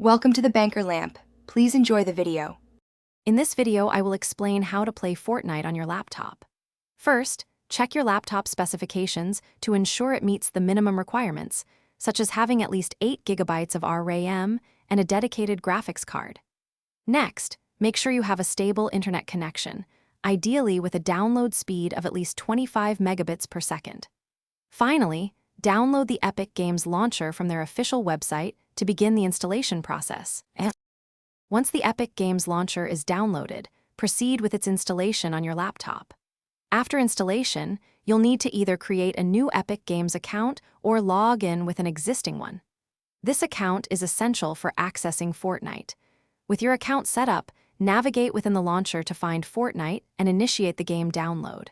Welcome to the Banker Lamp. Please enjoy the video. In this video, I will explain how to play Fortnite on your laptop. First, check your laptop specifications to ensure it meets the minimum requirements, such as having at least 8 GB of RAM and a dedicated graphics card. Next, make sure you have a stable internet connection, ideally with a download speed of at least 25 megabits per second. Finally, download the Epic Games launcher from their official website to begin the installation process. Once the Epic Games launcher is downloaded, proceed with its installation on your laptop. After installation, you'll need to either create a new Epic Games account or log in with an existing one. This account is essential for accessing Fortnite. With your account set up, navigate within the launcher to find Fortnite and initiate the game download.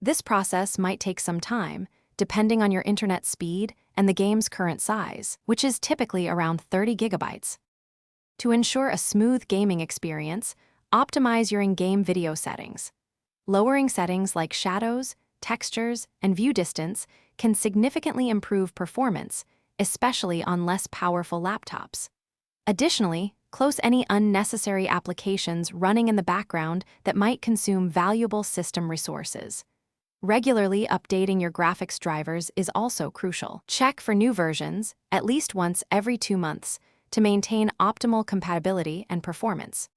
This process might take some time, depending on your internet speed and the game's current size, which is typically around 30 gigabytes. To ensure a smooth gaming experience, optimize your in-game video settings. Lowering settings like shadows, textures, and view distance can significantly improve performance, especially on less powerful laptops. Additionally, close any unnecessary applications running in the background that might consume valuable system resources. Regularly updating your graphics drivers is also crucial. Check for new versions at least once every 2 months to maintain optimal compatibility and performance.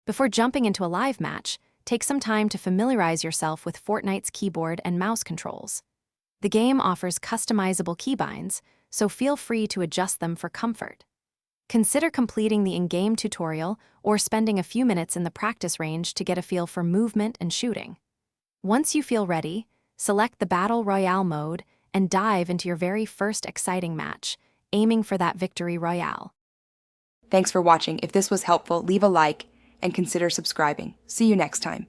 Before jumping into a live match, take some time to familiarize yourself with Fortnite's keyboard and mouse controls. The game offers customizable keybinds, so feel free to adjust them for comfort. Consider completing the in-game tutorial or spending a few minutes in the practice range to get a feel for movement and shooting. Once you feel ready, select the Battle Royale mode and dive into your very first exciting match, aiming for that victory royale. Thanks for watching. If this was helpful, leave a like and consider subscribing. See you next time.